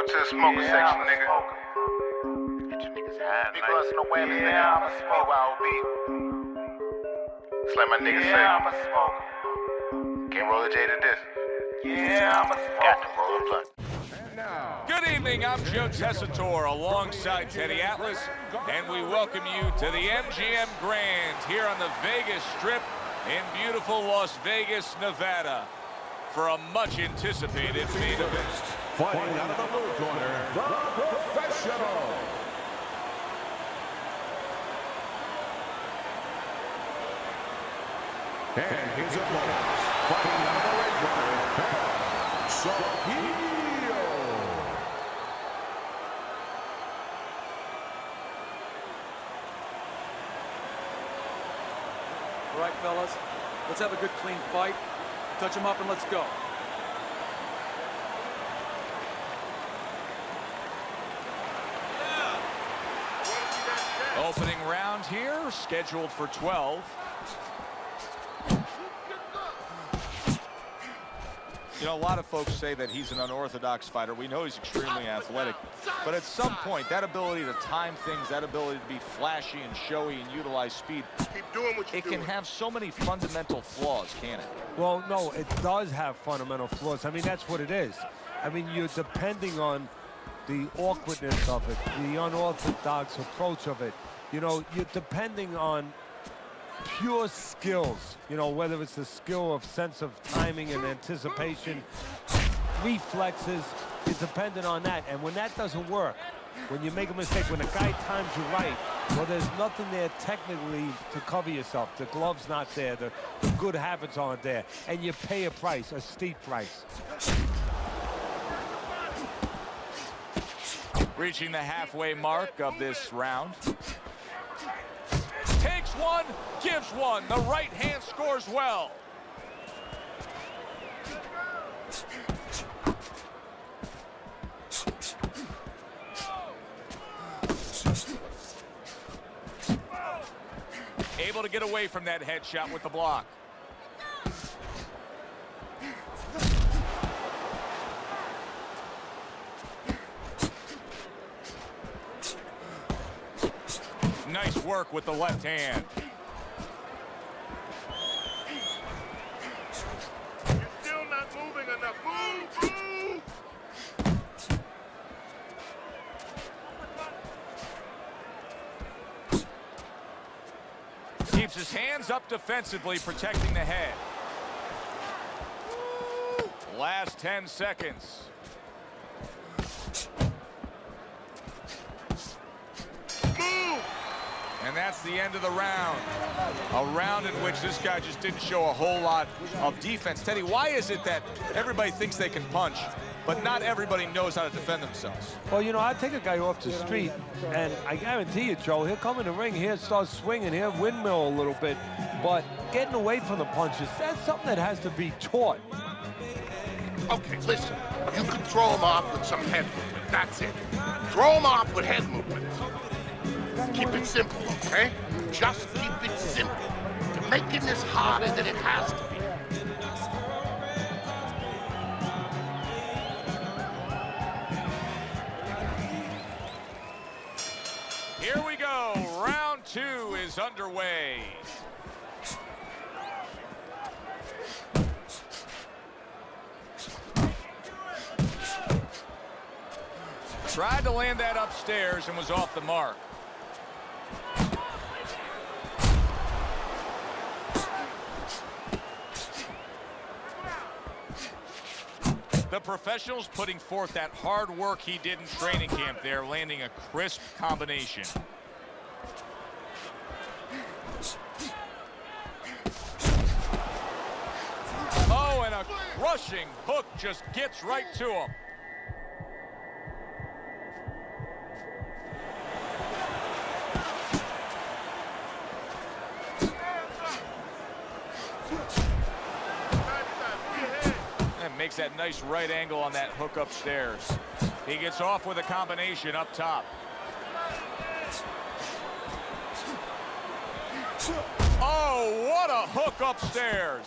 to the smoker section, nigga. Get you niggas high, Because no awareness, nigga. I'm a BYOB. It's like my niggas say. I'm a smoker. Can't roll a J to this. I'm a smoker. Got to roll a blunt. Good evening, I'm Joe Tessitore alongside Teddy Atlas, and we welcome you to the MGM Grand here on the Vegas Strip in beautiful Las Vegas, Nevada, for a much-anticipated main event. Fighting out of the blue corner, the professional. And his opponents, fighting out of the red corner, All right, fellas, let's have a good, clean fight. Touch him up and let's go. Opening round here, scheduled for 12. You know, a lot of folks say that he's an unorthodox fighter. We know he's extremely athletic. But at some point, that ability to time things, that ability to be flashy and showy and utilize speed, Keep doing what you're it can have so many fundamental flaws, can't it? Well, no, it does have fundamental flaws. I mean, that's what it is. I mean, you're depending on the awkwardness of it, the unorthodox approach of it. You know, you're depending on pure skills, you know, whether it's the skill of sense of timing and anticipation, reflexes, is dependent on that. And when that doesn't work, when you make a mistake, when a guy times you right, well, there's nothing there technically to cover yourself. The glove's not there, the good habits aren't there, and you pay a price, a steep price. Reaching the halfway mark of this round. Takes one, gives one. The right hand scores well. Able to get away from that headshot with the block. Nice work with the left hand. You're still not moving enough. Move! Keeps his hands up defensively, protecting the head. Last 10 seconds. And that's the end of the round. A round in which this guy just didn't show a whole lot of defense. Teddy, why is it that everybody thinks they can punch, but not everybody knows how to defend themselves? Well, you know, I take a guy off the street, and I guarantee you, Joe, he'll come in the ring, he'll start swinging, he'll windmill a little bit, but getting away from the punches, that's something that has to be taught. Okay, listen. You can throw him off with some head movement. That's it. Throw him off with head movement. Keep it simple, okay? Just keep it simple. You're making this harder than it has to be. Here we go. Round 2 is underway. Tried to land that upstairs and was off the mark. The professionals putting forth that hard work he did in training camp there, landing a crisp combination. Oh, and a crushing hook just gets right to him. Makes that nice right angle on that hook upstairs. He gets off with a combination up top. Oh, what a hook upstairs.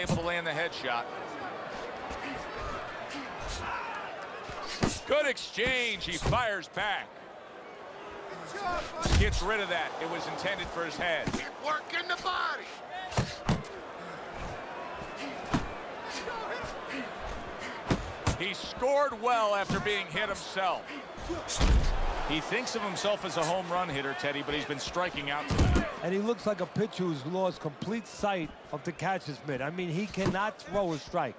able to land the headshot. Good exchange. He fires back. Gets rid of that. It was intended for his head. Keep working the body. He scored well after being hit himself. He thinks of himself as a home run hitter, Teddy, but he's been striking out tonight. And he looks like a pitcher who's lost complete sight of the catcher's mitt. I mean, he cannot throw a strike.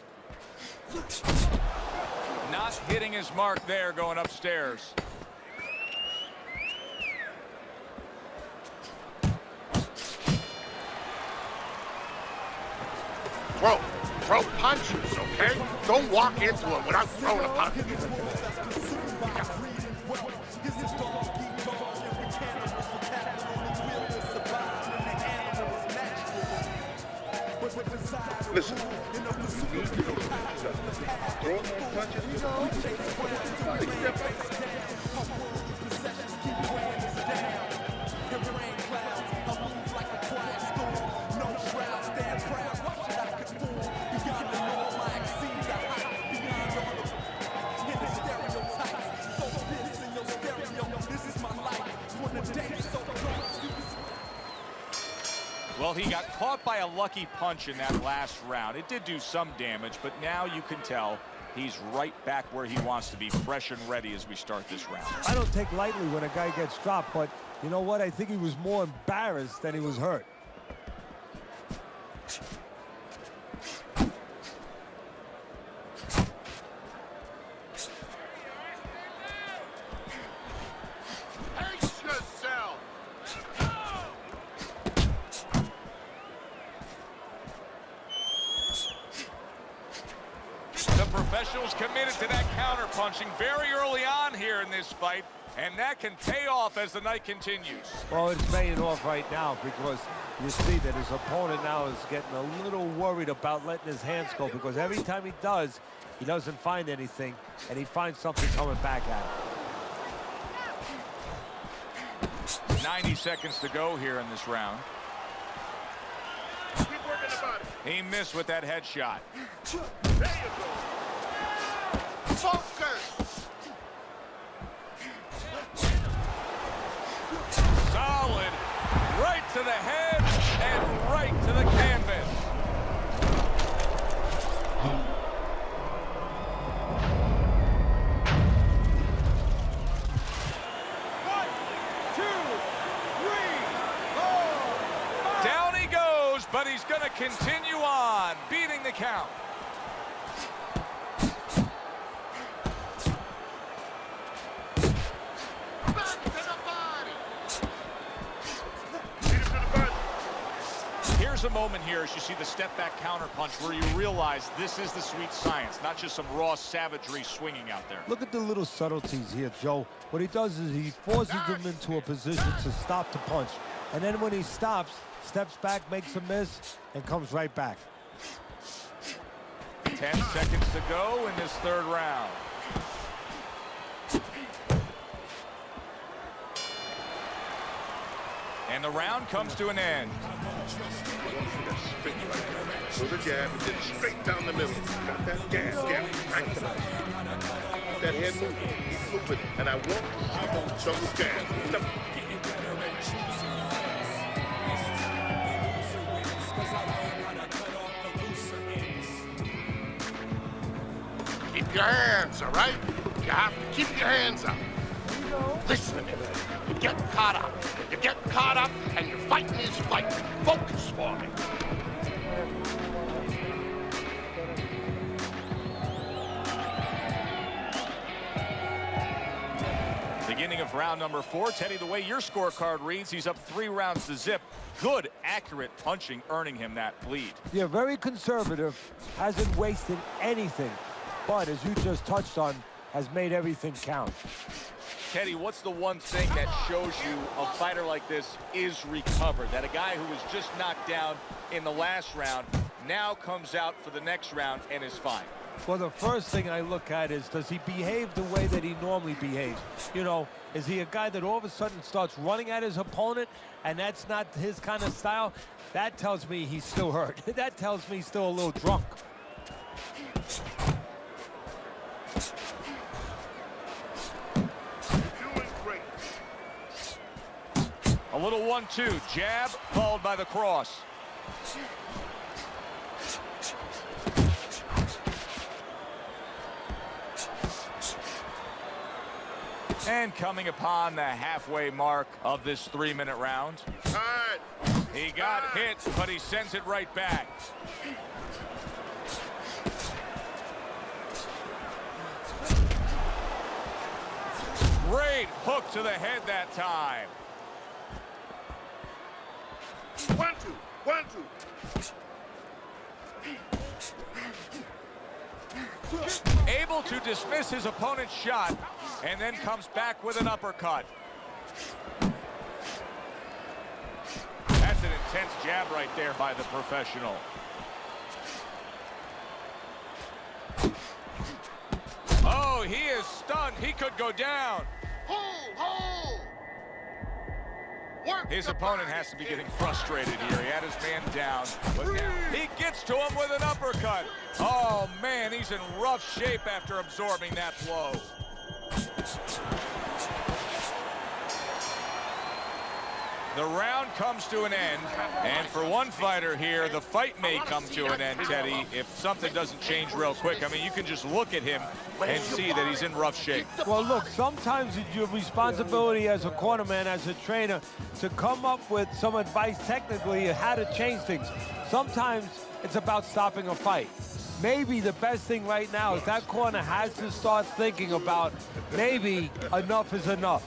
Not hitting his mark there going upstairs. Throw punches, okay? Don't walk into it without throwing a punch. Listen, you need to know throwing those punches, Well, he got caught by a lucky punch in that last round. It did do some damage, but now you can tell he's right back where he wants to be, fresh and ready as we start this round. I don't take lightly when a guy gets dropped, but you know what? I think he was more embarrassed than he was hurt. Pace yourself. The professionals committed to that counter-punching very early on here in this fight, and that can pay off as the night continues. Well, it's paying off right now because you see that his opponent now is getting a little worried about letting his hands go, because every time he does, he doesn't find anything, and he finds something coming back at him. 90 seconds to go here in this round. keep working the body. He missed with that headshot. There you go. Focus. Solid. Right to the head and right to the canvas. Down he goes, but he's going to continue on, beating the count. Back to the body. Lead him to the body. Here's a moment here as you see the step back counter punch where you realize this is the sweet science, not just some raw savagery swinging out there. Look at the little subtleties here, Joe. What he does is he forces him into a position to stop the punch. And then when he stops, steps back, makes a miss, and comes right back. 10 seconds to go in this third round. And the round comes to an end. Straight right there. So the jab and then straight down the middle. Got that jab, right. That head moving. Keep moving. And I want to see those double jabs. Double. Keep your hands, all right? You have to keep your hands up. Listen to me. You get caught up. You get caught up, and you're fighting this fight. Focus for me. Beginning of round number 4. Teddy, the way your scorecard reads, he's up 3 rounds to zip. Good, accurate punching, earning him that lead. Yeah, very conservative, hasn't wasted anything, but as you just touched on, has made everything count. Teddy, what's the one thing that shows you a fighter like this is recovered? That a guy who was just knocked down in the last round now comes out for the next round and is fine. Well, the first thing I look at is, does he behave the way that he normally behaves? You know, is he a guy that all of a sudden starts running at his opponent, and that's not his kind of style? That tells me he's still hurt. That tells me he's still a little drunk. Doing great. A little 1-2, jab, followed by the cross. And coming upon the halfway mark of this 3-minute round. Time. He got hit, but he sends it right back. Great hook to the head that time. 1-2. 1-2. Able to dismiss his opponent's shot, and then comes back with an uppercut. That's an intense jab right there by the professional. Oh, he is stunned. He could go down. His opponent has to be getting frustrated here. He had his man down, but now he gets to him with an uppercut. Oh, man, he's in rough shape after absorbing that blow. The round comes to an end, and for one fighter here, the fight may come to an end, Teddy, if something doesn't change real quick. I mean, you can just look at him and see that he's in rough shape. Well, look, sometimes it's your responsibility as a cornerman, as a trainer, to come up with some advice technically on how to change things. Sometimes it's about stopping a fight. Maybe the best thing right now is that corner has to start thinking about maybe enough is enough.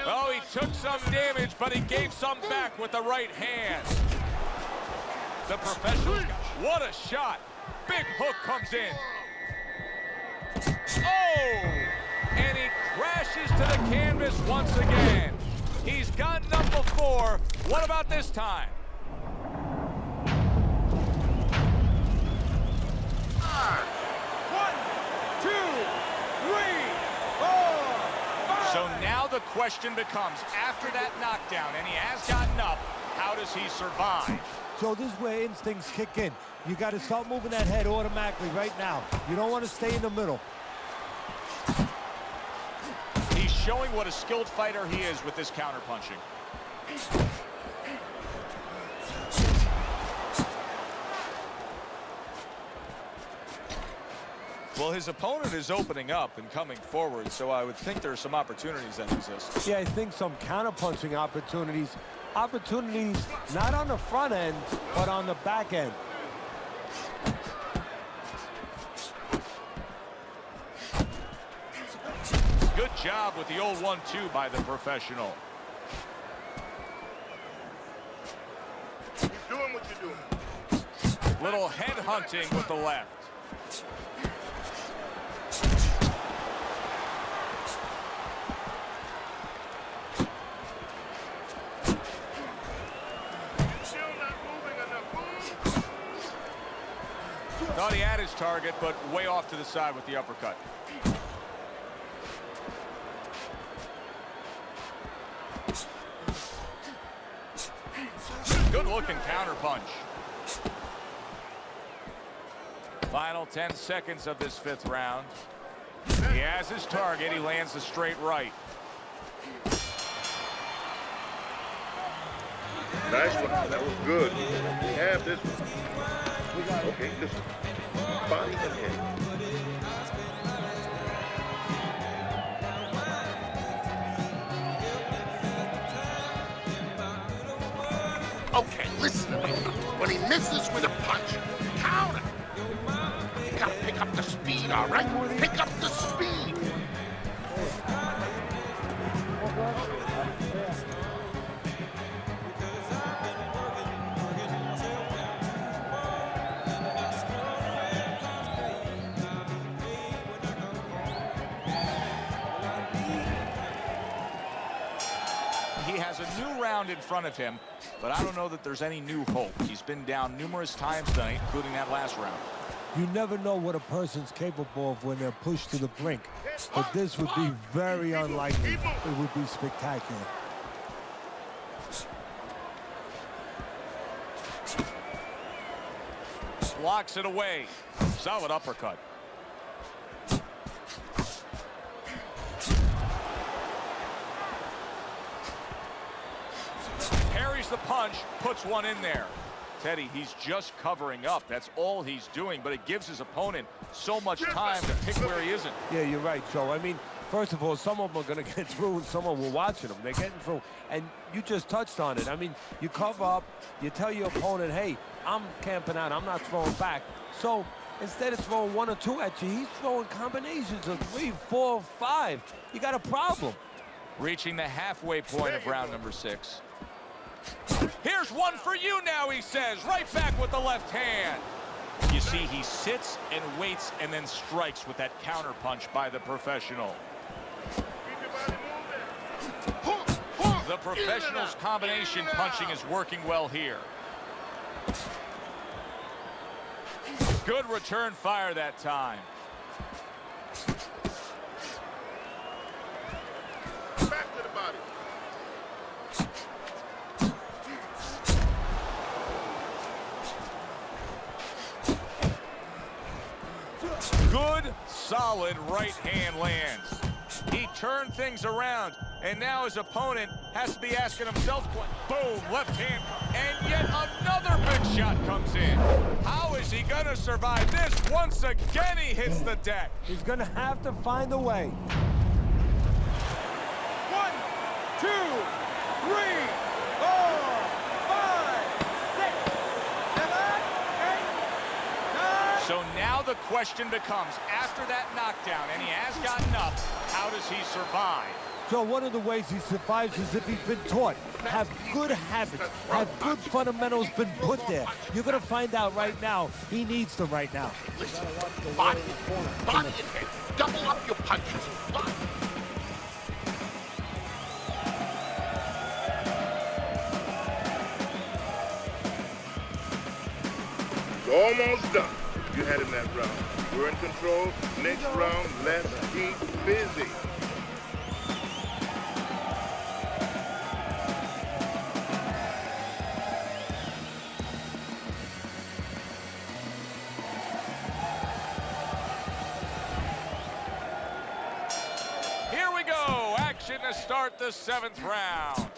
Oh, he took some damage, but he gave some back with the right hand. The professional, what a shot. Big hook comes in. Oh, and he crashes to the canvas once again. He's gotten up before. What about this time? So now the question becomes, after that knockdown, and he has gotten up, how does he survive? So this is where instincts kick in. You got to start moving that head automatically right now. You don't want to stay in the middle. He's showing what a skilled fighter he is with this counterpunching. Well, his opponent is opening up and coming forward, so I would think there are some opportunities that exist. Yeah, I think some counterpunching opportunities. Opportunities not on the front end, but on the back end. Good job with the old 1-2 by the professional. Keep doing what you're doing. Little head hunting with the left. Thought he had his target, but way off to the side with the uppercut. Good-looking counterpunch. Final 10 seconds of this 5th round. He has his target. He lands a straight right. Nice one. That was good. We have this one. Okay, listen. Body and head. Okay, listen to me. When he misses with a punch, counter. You gotta pick up the speed, all right? Pick up the speed. round in front of him, but I don't know that there's any new hope. He's been down numerous times tonight, including that last round. You never know what a person's capable of when they're pushed to the brink. But this would be very unlikely. It would be spectacular. Blocks it away. Solid uppercut. Parries the punch, puts one in there. Teddy, he's just covering up. That's all he's doing, but it gives his opponent so much time to pick where he isn't. Yeah, you're right, Joe. I mean, first of all, some of them are going to get through and some of them will watching them. They're getting through. And you just touched on it. I mean, you cover up, you tell your opponent, hey, I'm camping out, I'm not throwing back. So instead of throwing 1 or 2 at you, he's throwing combinations of 3, 4, 5. You got a problem. Reaching the halfway point of round number 6. Here's one for you now, he says, right back with the left hand. You see, he sits and waits and then strikes with that counter punch by the professional. The professional's combination punching is working well here. Good return fire that time. Back to the body. Good, solid right hand lands. He turned things around, and now his opponent has to be asking himself, boom, left hand, and yet another big shot comes in. How is he gonna survive this? Once again, he hits the deck. He's going to have to find a way. 1, 2, 3, 4, 5, 6, 7, 8, 9. So now the question becomes, after that knockdown, and he has gotten up, how does he survive? So one of the ways he survives is if he's been taught. Have good habits, have good fundamentals been put there. You're going to find out right now, he needs them right now. Listen, body and head. Double up your punches. Body. It's almost done. You had him that round. We're in control. Next round, let's keep busy. Here we go. Action to start the 7th round.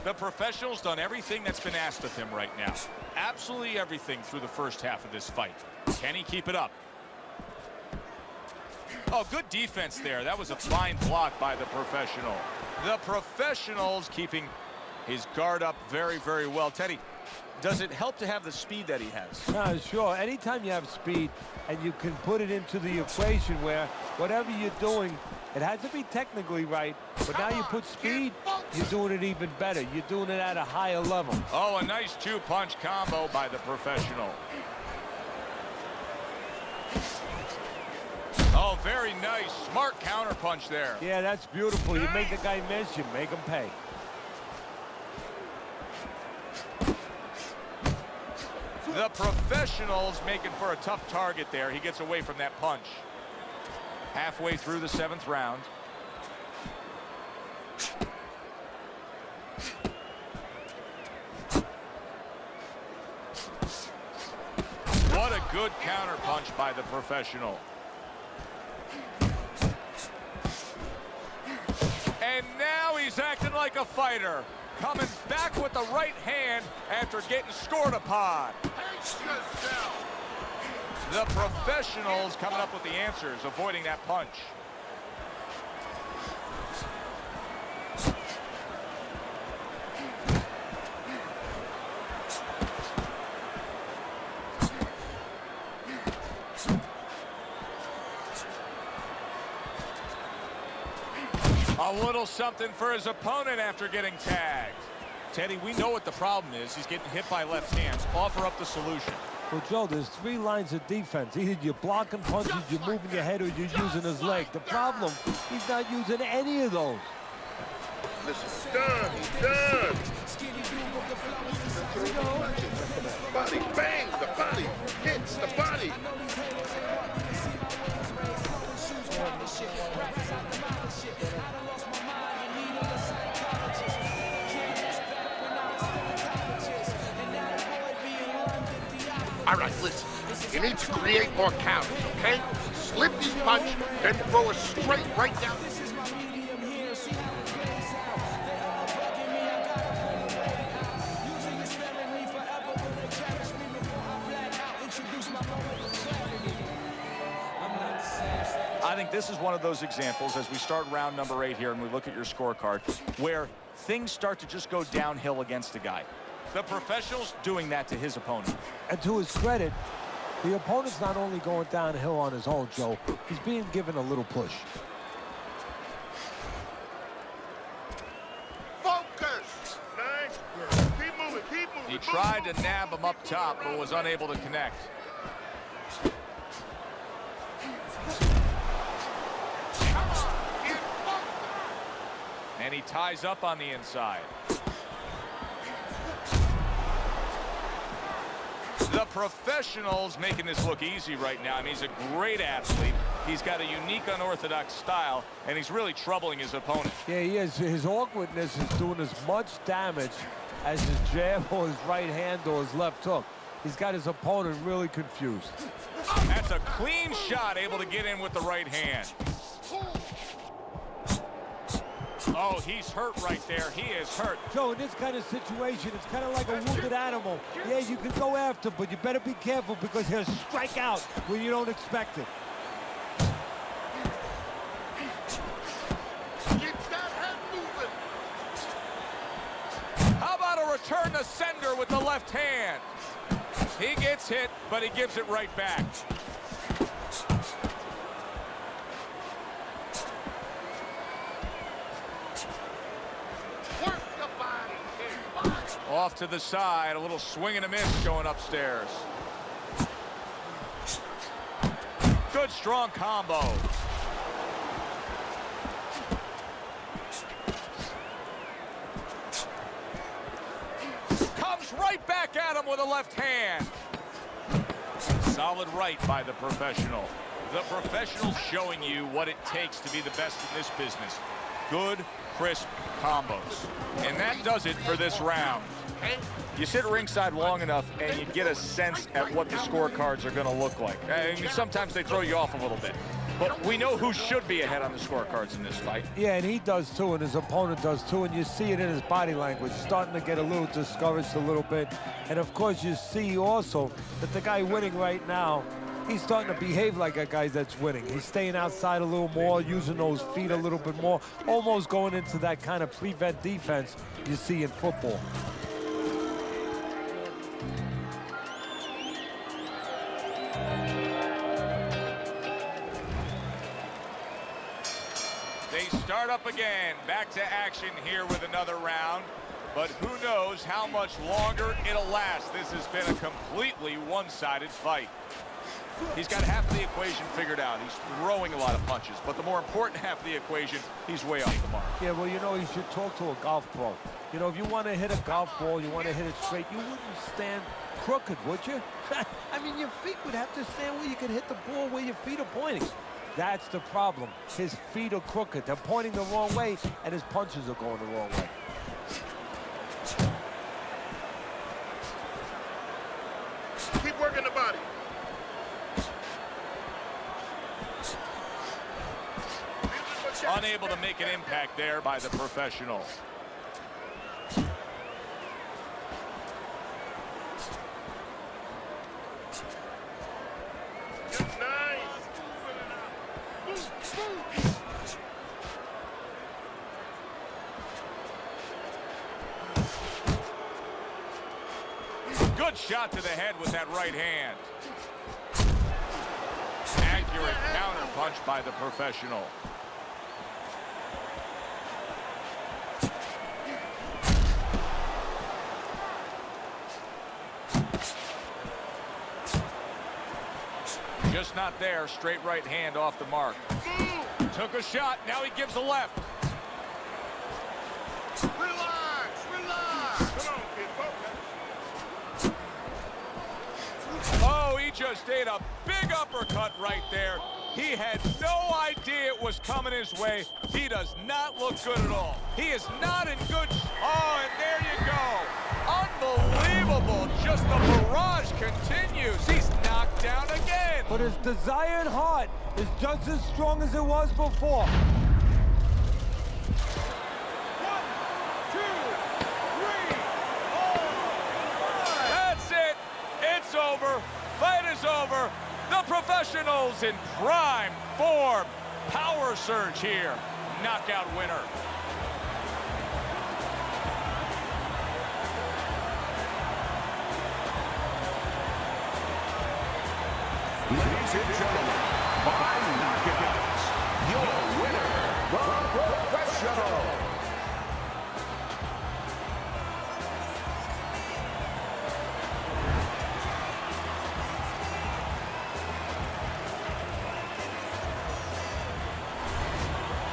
The professional's done everything that's been asked of him right now. Absolutely everything through the first half of this fight. Can he keep it up? Oh, good defense there. That was a fine block by the professional. The professional's keeping his guard up very, very well. Teddy, does it help to have the speed that he has? Sure. Anytime you have speed and you can put it into the equation where whatever you're doing, it has to be technically right, but now you put speed, you're doing it even better. You're doing it at a higher level. Oh, a nice 2-punch combo by the professional. Oh, very nice. Smart counter punch there. Yeah, that's beautiful. You make the guy miss, you make him pay. The professional's making for a tough target there. He gets away from that punch. Halfway through the 7th round. What a good counter punch by the professional. And now he's acting like a fighter. Coming back with the right hand after getting scored upon. The professionals coming up with the answers, avoiding that punch. A little something for his opponent after getting tagged. Teddy, we know what the problem is. He's getting hit by left hands. Offer up the solution. Well, Joe, there's 3 lines of defense. Either you're blocking punches, you're moving your head, or you're using his leg. The problem, he's not using any of those. Listen, done. He's done. Body, bang, the body hits the body. All right, listen. You need to create more counters, okay? Slip his punch, then throw a straight right down. I think this is one of those examples as we start round number 8 here and we look at your scorecard where things start to just go downhill against a guy. The professional's doing that to his opponent. And to his credit, the opponent's not only going downhill on his own, Joe, he's being given a little push. Focus! Nice. Keep moving, keep moving. He tried to nab him up top, but was unable to connect. And he ties up on the inside. The professional's making this look easy right now. I mean, he's a great athlete. He's got a unique, unorthodox style, and he's really troubling his opponent. Yeah, he is. His awkwardness is doing as much damage as his jab or his right hand or his left hook. He's got his opponent really confused. That's a clean shot, able to get in with the right hand. Oh, he's hurt right there. He is hurt. Joe, in this kind of situation, it's kind of like a wounded animal. Yeah, you can go after, but you better be careful because he'll strike out when you don't expect it. Get that head moving! How about a return to sender with the left hand? He gets hit, but he gives it right back. Work the body! Off to the side, a little swing and a miss going upstairs. Good strong combo. Comes right back at him with a left hand. Solid right by the professional. The professional's showing you what it takes to be the best in this business. Good, crisp combos. And that does it for this round. You sit ringside long enough and you get a sense at what the scorecards are going to look like. And sometimes they throw you off a little bit. But we know who should be ahead on the scorecards in this fight. Yeah, and he does too, and his opponent does too, and you see it in his body language, starting to get a little discouraged a little bit. And of course, you see also that the guy winning right now, he's starting to behave like a guy that's winning. He's staying outside a little more, using those feet a little bit more, almost going into that kind of prevent defense you see in football. They start up again, back to action here with another round. But who knows how much longer it'll last. This has been a completely one-sided fight. He's got half of the equation figured out. He's throwing a lot of punches, but the more important half of the equation, he's way off the mark. Yeah, well, you know, you should talk to a golf pro. You know, if you want to hit a golf ball, you want to hit it straight, you wouldn't stand crooked, would you? I mean, your feet would have to stand where you can hit the ball where your feet are pointing. That's the problem. His feet are crooked. They're pointing the wrong way, and his punches are going the wrong way. Keep working the body. Unable to make an impact there by the professional. Good shot to the head with that right hand. Accurate counter punch by the professional. Just not there. Straight right hand off the mark. Took a shot. Now he gives a left. just ate a big uppercut right there. He had no idea it was coming his way. He does not look good at all. He is not in good... Oh, and there you go. Unbelievable. Just the barrage continues. He's knocked down again. But his desired heart is just as strong as it was before. 1, 2, 3, 4, 5. That's it. It's over. Fight is over. The professionals in prime form. Power surge here. Knockout winner. Ladies and gentlemen, by knockout, your winner, the professional.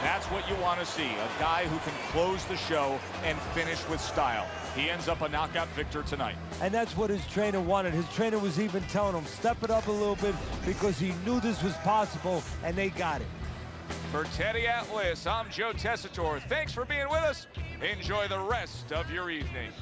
That's what you want to see, a guy who can close the show and finish with style. He ends up a knockout victor tonight. And that's what his trainer wanted. His trainer was even telling him, step it up a little bit, because he knew this was possible, and they got it. For Teddy Atlas, I'm Joe Tessitore. Thanks for being with us. Enjoy the rest of your evening.